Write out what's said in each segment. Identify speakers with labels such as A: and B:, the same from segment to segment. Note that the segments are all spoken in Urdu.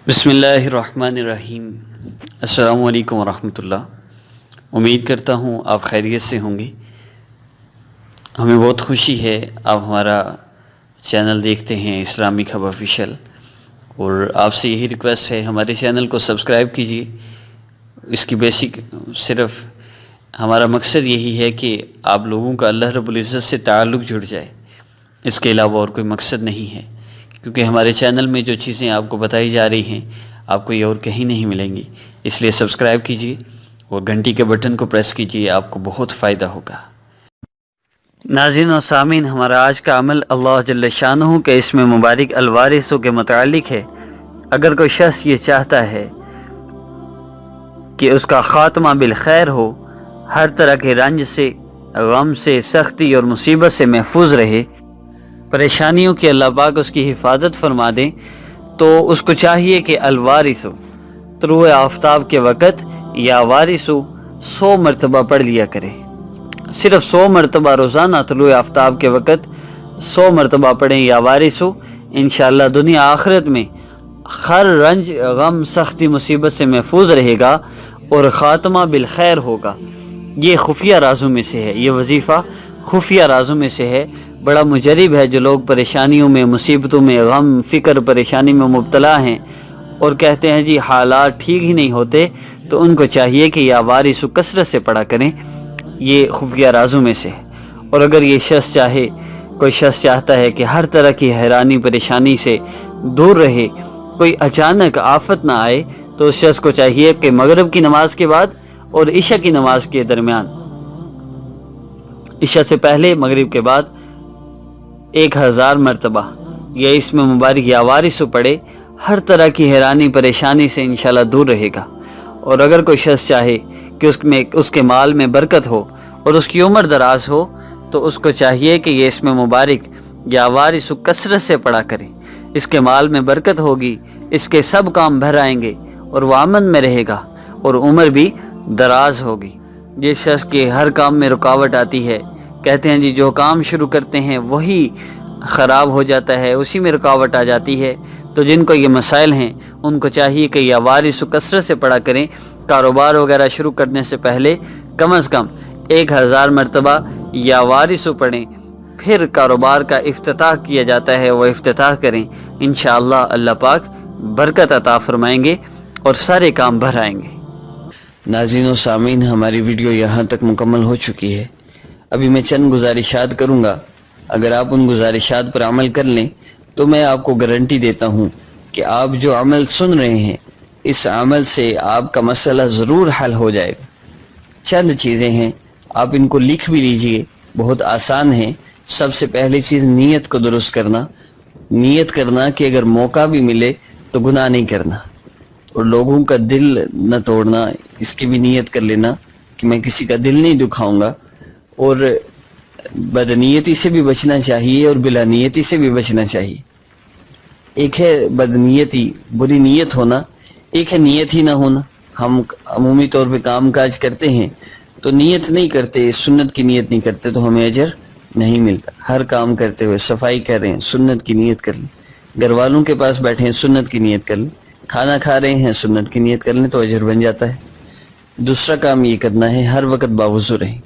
A: بسم اللہ الرحمن الرحیم۔ السلام علیکم ورحمۃ اللہ۔ امید کرتا ہوں آپ خیریت سے ہوں گے۔ ہمیں بہت خوشی ہے آپ ہمارا چینل دیکھتے ہیں اسلامک ہب آفیشیل، اور آپ سے یہی ریکویسٹ ہے ہمارے چینل کو سبسکرائب کیجیے۔ اس کی بیسک صرف ہمارا مقصد یہی ہے کہ آپ لوگوں کا اللہ رب العزت سے تعلق جڑ جائے، اس کے علاوہ اور کوئی مقصد نہیں ہے، کیونکہ ہمارے چینل میں جو چیزیں آپ کو بتائی جا رہی ہیں آپ کو یہ اور کہیں نہیں ملیں گی۔ اس لیے سبسکرائب کیجیے اور گھنٹی کے بٹن کو پریس کیجیے، آپ کو بہت فائدہ ہوگا۔ ناظرین و سامعین، ہمارا آج کا عمل اللہ جل شانہ کے اسم مبارک الوارث کے متعلق ہے۔ اگر کوئی شخص یہ چاہتا ہے کہ اس کا خاتمہ بالخیر ہو، ہر طرح کے رنج سے، غم سے، سختی اور مصیبت سے محفوظ رہے، پریشانیوں کی اللہ پاک اس کی حفاظت فرما دیں، تو اس کو چاہیے کہ الوارث طلوع آفتاب کے وقت یا وارث 100 مرتبہ پڑھ لیا کرے۔ صرف 100 مرتبہ روزانہ طلوع آفتاب کے وقت 100 مرتبہ پڑھیں یا وارث، انشاءاللہ دنیا آخرت میں ہر رنج، غم، سختی، مصیبت سے محفوظ رہے گا اور خاتمہ بالخیر ہوگا۔ یہ خفیہ رازوں میں سے ہے، یہ وظیفہ خفیہ رازوں میں سے ہے۔ بڑا مجرب ہے جو لوگ پریشانیوں میں، مصیبتوں میں، غم، فکر، پریشانی میں مبتلا ہیں اور کہتے ہیں جی حالات ٹھیک ہی نہیں ہوتے، تو ان کو چاہیے کہ یہ وارث کثرت سے پڑھا کریں، یہ خفیہ رازوں میں سے ہے۔ اور اگر یہ شخص چاہے، کوئی شخص چاہتا ہے کہ ہر طرح کی حیرانی پریشانی سے دور رہے، کوئی اچانک آفت نہ آئے، تو اس شخص کو چاہیے کہ مغرب کی نماز کے بعد اور عشاء کی نماز کے درمیان، عشاء سے پہلے مغرب کے بعد 1000 مرتبہ یہ اسم مبارک یا وارث پڑھے، ہر طرح کی حیرانی پریشانی سے انشاءاللہ دور رہے گا۔ اور اگر کوئی شخص چاہے کہ اس کے مال میں برکت ہو اور اس کی عمر دراز ہو، تو اس کو چاہیے کہ یہ اسم مبارک یا وارث کثرت سے پڑھا کرے۔ اس کے مال میں برکت ہوگی، اس کے سب کام بھر آئیں گے اور وہ امن میں رہے گا اور عمر بھی دراز ہوگی۔ جس شخص کے ہر کام میں رکاوٹ آتی ہے، کہتے ہیں جی جو کام شروع کرتے ہیں وہی خراب ہو جاتا ہے، اسی میں رکاوٹ آ جاتی ہے، تو جن کو یہ مسائل ہیں ان کو چاہیے کہ یا وارث کثرت سے پڑھا کریں۔ کاروبار وغیرہ شروع کرنے سے پہلے کم از کم 1000 مرتبہ یا وارث پڑھیں، پھر کاروبار کا افتتاح کیا جاتا ہے، وہ افتتاح کریں، انشاءاللہ اللہ پاک برکت عطا فرمائیں گے اور سارے کام بھر آئیں گے۔ ناظرین و سامعین، ہماری ویڈیو یہاں تک مکمل ہو چکی ہے۔ ابھی میں چند گزارشات کروں گا، اگر آپ ان گزارشات پر عمل کر لیں تو میں آپ کو گارنٹی دیتا ہوں کہ آپ جو عمل سن رہے ہیں، اس عمل سے آپ کا مسئلہ ضرور حل ہو جائے گا۔ چند چیزیں ہیں، آپ ان کو لکھ بھی لیجئے، بہت آسان ہیں۔ سب سے پہلی چیز نیت کو درست کرنا، نیت کرنا کہ اگر موقع بھی ملے تو گناہ نہیں کرنا، اور لوگوں کا دل نہ توڑنا، اس کی بھی نیت کر لینا کہ میں کسی کا دل نہیں دکھاؤں گا، اور بدنیتی سے بھی بچنا چاہیے اور بلا نیتی سے بھی بچنا چاہیے۔ ایک ہے بدنیتی، بری نیت ہونا، ایک ہے نیت ہی نہ ہونا۔ ہم عمومی طور پہ کام کاج کرتے ہیں تو نیت نہیں کرتے، سنت کی نیت نہیں کرتے، تو ہمیں اجر نہیں ملتا۔ ہر کام کرتے ہوئے صفائی کر رہے ہیں، سنت کی نیت کر لیں، گھر والوں کے پاس بیٹھے ہیں، سنت کی نیت کر لیں، کھانا کھا رہے ہیں، سنت کی نیت کر لیں تو اجر بن جاتا ہے۔ دوسرا کام یہ کرنا ہے، ہر وقت باوضو رہیں۔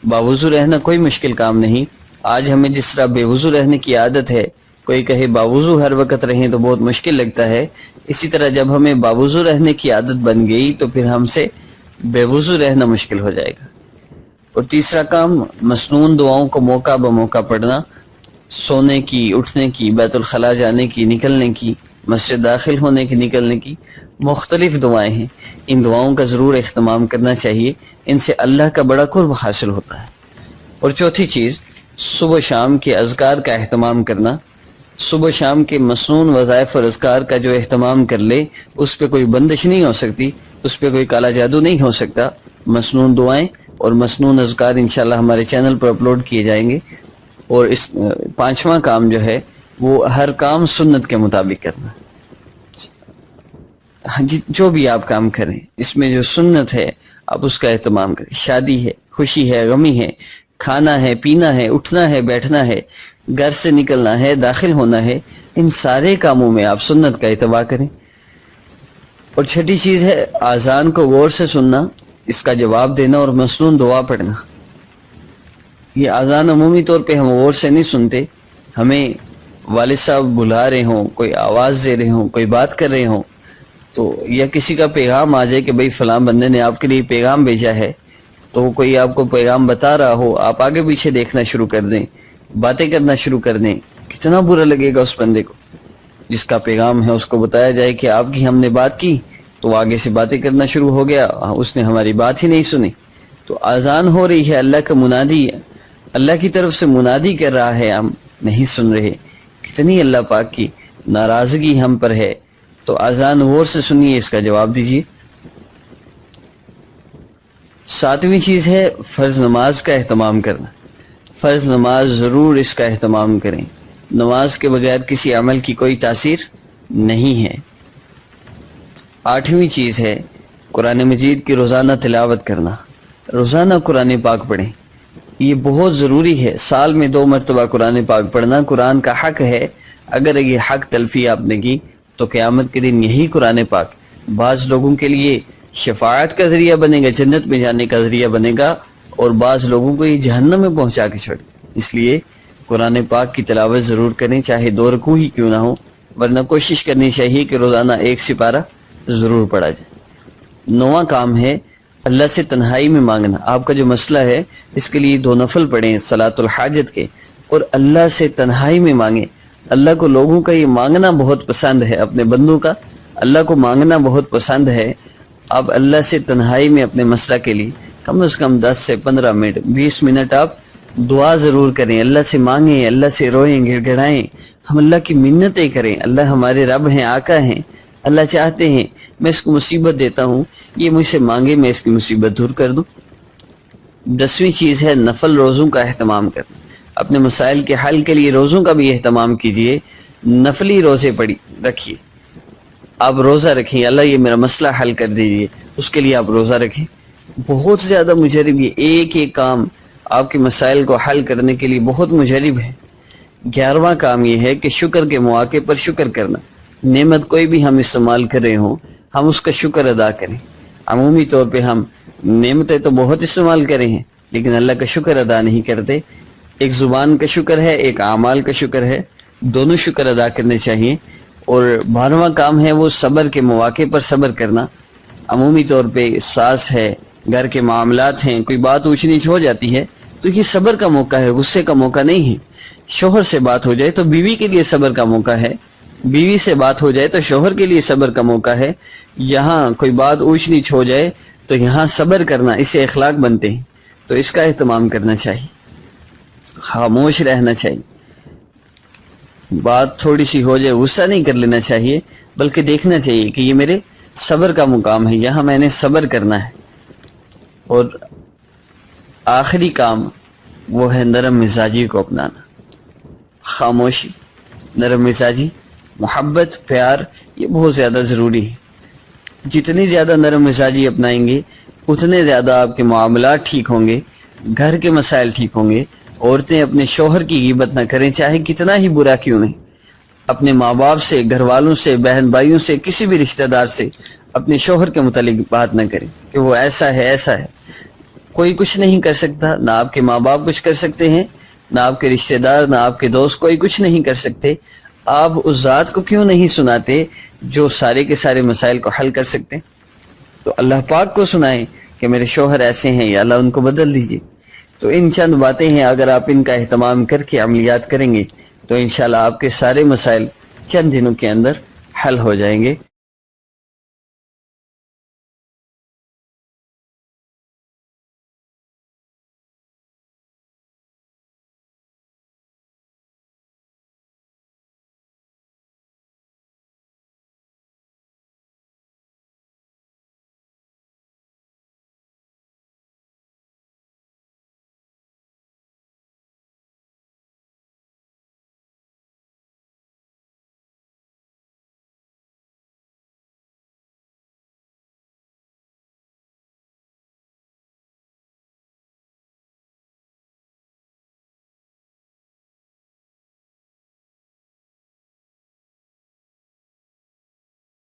A: باوضو رہنا کوئی مشکل کام نہیں۔ آج ہمیں جس طرح بے وضو رہنے کی عادت ہے، کوئی کہے باوضو ہر وقت رہیں تو بہت مشکل لگتا ہے، اسی طرح جب ہمیں باوضو رہنے کی عادت بن گئی تو پھر ہم سے بے وضو رہنا مشکل ہو جائے گا۔ اور تیسرا کام، مسنون دعاؤں کو موقع بموقع پڑھنا، سونے کی، اٹھنے کی، بیت الخلاء جانے کی، نکلنے کی، مسجد داخل ہونے کی، نکلنے کی، مختلف دعائیں ہیں، ان دعاؤں کا ضرور اہتمام کرنا چاہیے، ان سے اللہ کا بڑا قرب حاصل ہوتا ہے۔ اور چوتھی چیز، صبح شام کے اذکار کا اہتمام کرنا۔ صبح شام کے مسنون وظائف اور اذکار کا جو اہتمام کر لے، اس پہ کوئی بندش نہیں ہو سکتی، اس پہ کوئی کالا جادو نہیں ہو سکتا۔ مسنون دعائیں اور مسنون اذکار انشاءاللہ ہمارے چینل پر اپلوڈ کیے جائیں گے۔ اور اس پانچواں کام جو ہے وہ ہر کام سنت کے مطابق کرنا۔ جی جو بھی آپ کام کریں، اس میں جو سنت ہے آپ اس کا اہتمام کریں۔ شادی ہے، خوشی ہے، غمی ہے، کھانا ہے، پینا ہے، اٹھنا ہے، بیٹھنا ہے، گھر سے نکلنا ہے، داخل ہونا ہے، ان سارے کاموں میں آپ سنت کا اتباع کریں۔ اور چھٹی چیز ہے اذان کو غور سے سننا، اس کا جواب دینا اور مصنون دعا پڑھنا۔ یہ اذان عمومی طور پہ ہم غور سے نہیں سنتے، ہمیں والد صاحب بلا رہے ہوں، کوئی آواز دے رہے ہوں، کوئی بات کر رہے ہوں تو، یا کسی کا پیغام آ جائے کہ بھئی فلاں بندے نے آپ کے لیے پیغام بھیجا ہے، تو کوئی آپ کو پیغام بتا رہا ہو، آپ آگے پیچھے دیکھنا شروع کر دیں، باتیں کرنا شروع کر دیں، کتنا برا لگے گا اس بندے کو جس کا پیغام ہے۔ اس کو بتایا جائے کہ آپ کی ہم نے بات کی تو آگے سے باتیں کرنا شروع ہو گیا، اس نے ہماری بات ہی نہیں سنی۔ تو اذان ہو رہی ہے، اللہ کا منادی ہے، اللہ کی طرف سے منادی کر رہا ہے، ہم نہیں سن رہے، کتنی اللہ پاک کی ناراضگی ہم پر ہے۔ تو اذان غور سے سنیے، اس کا جواب دیجیے۔ ساتویں چیز ہے فرض نماز کا اہتمام کرنا۔ فرض نماز ضرور اس کا اہتمام کریں، نماز کے بغیر کسی عمل کی کوئی تاثیر نہیں ہے۔ آٹھویں چیز ہے قرآن مجید کی روزانہ تلاوت کرنا، روزانہ قرآن پاک پڑھیں، یہ بہت ضروری ہے۔ سال میں 2 مرتبہ قرآن پاک پڑھنا قرآن کا حق ہے۔ اگر یہ حق تلفی آپ نے کی تو قیامت کے دن یہی قرآن پاک بعض لوگوں کے لیے شفاعت کا ذریعہ بنے گا، جنت میں جانے کا ذریعہ بنے گا، اور بعض لوگوں کو یہ جہنم میں پہنچا کے چھوڑے۔ اس لیے قرآن پاک کی تلاوت ضرور کریں، چاہے 2 رکوع ہی کیوں نہ ہو، ورنہ کوشش کرنی چاہیے کہ روزانہ 1 سپارہ ضرور پڑھا جائے۔ 9واں کام ہے اللہ سے تنہائی میں مانگنا۔ آپ کا جو مسئلہ ہے اس کے لیے 2 نفل پڑھیں صلاۃ الحاجت کے، اور اللہ سے تنہائی میں مانگیں۔ اللہ کو لوگوں کا یہ مانگنا بہت پسند ہے، اپنے بندوں کا اللہ کو مانگنا بہت پسند ہے۔ آپ اللہ سے تنہائی میں اپنے مسئلہ کے لیے کم از کم 10 سے 15 منٹ 20 منٹ آپ دعا ضرور کریں، اللہ سے مانگیں، اللہ سے روئیں، گڑ گڑائیں، ہم اللہ کی منتیں کریں۔ اللہ ہمارے رب ہیں، آقا ہیں، اللہ چاہتے ہیں میں اس کو مصیبت دیتا ہوں، یہ مجھ سے مانگے، میں اس کی مصیبت دور کر دوں۔ 10ویں چیز ہے نفل روزوں کا اہتمام کرنا۔ اپنے مسائل کے حل کے لیے روزوں کا بھی اہتمام کیجئے، نفلی روزے رکھیے۔ آپ روزہ رکھیں، اللہ یہ میرا مسئلہ حل کر دیجئے، اس کے لیے آپ روزہ رکھیں۔ بہت زیادہ مجرب، یہ ایک کام آپ کے مسائل کو حل کرنے کے لیے بہت مجرب ہے۔ 11واں کام یہ ہے کہ شکر کے مواقع پر شکر کرنا۔ نعمت کوئی بھی ہم استعمال کر رہے ہوں، ہم اس کا شکر ادا کریں۔ عمومی طور پہ ہم نعمتیں تو بہت استعمال کرے ہیں، لیکن اللہ کا شکر ادا نہیں کرتے۔ ایک زبان کا شکر ہے، ایک اعمال کا شکر ہے، دونوں شکر ادا کرنے چاہیے۔ اور 12واں کام ہے وہ صبر کے مواقع پر صبر کرنا۔ عمومی طور پہ ساس ہے، گھر کے معاملات ہیں، کوئی بات اونچ نیچ ہو جاتی ہے تو یہ صبر کا موقع ہے، غصے کا موقع نہیں ہے۔ شوہر سے بات ہو جائے تو بیوی کے لیے صبر کا موقع ہے، بیوی سے بات ہو جائے تو شوہر کے لیے صبر کا موقع ہے۔ یہاں کوئی بات اونچ نیچ ہو جائے تو یہاں صبر کرنا، اس سے اخلاق بنتے ہیں، تو اس کا اہتمام کرنا چاہیے، خاموش رہنا چاہیے۔ بات تھوڑی سی ہو جائے غصہ نہیں کر لینا چاہیے، بلکہ دیکھنا چاہیے کہ یہ میرے صبر کا مقام ہے، یہاں میں نے صبر کرنا ہے۔ اور آخری کام وہ ہے نرم مزاجی کو اپنانا، خاموشی، نرم مزاجی، محبت، پیار، یہ بہت زیادہ ضروری ہے۔ جتنی زیادہ نرم مزاجی اپنائیں گے اتنے زیادہ آپ کے معاملات ٹھیک ہوں گے، گھر کے مسائل ٹھیک ہوں گے۔ عورتیں اپنے شوہر کی غیبت نہ کریں، چاہے کتنا ہی برا کیوں نہیں۔ اپنے ماں باپ سے، گھر والوں سے، بہن بھائیوں سے، کسی بھی رشتہ دار سے اپنے شوہر کے متعلق بات نہ کریں کہ وہ ایسا ہے ایسا ہے۔ کوئی کچھ نہیں کر سکتا، نہ آپ کے ماں باپ کچھ کر سکتے ہیں، نہ آپ کے رشتہ دار، نہ آپ کے دوست، کوئی کچھ نہیں کر سکتے۔ آپ اس ذات کو کیوں نہیں سناتے جو سارے کے سارے مسائل کو حل کر سکتے؟ تو اللہ پاک کو سنائیں کہ میرے شوہر ایسے ہیں، یا اللہ ان کو بدل دیجئے۔ تو ان چند باتیں ہیں، اگر آپ ان کا اہتمام کر کے عملیات کریں گے تو انشاءاللہ آپ کے سارے مسائل چند دنوں کے اندر حل ہو جائیں گے۔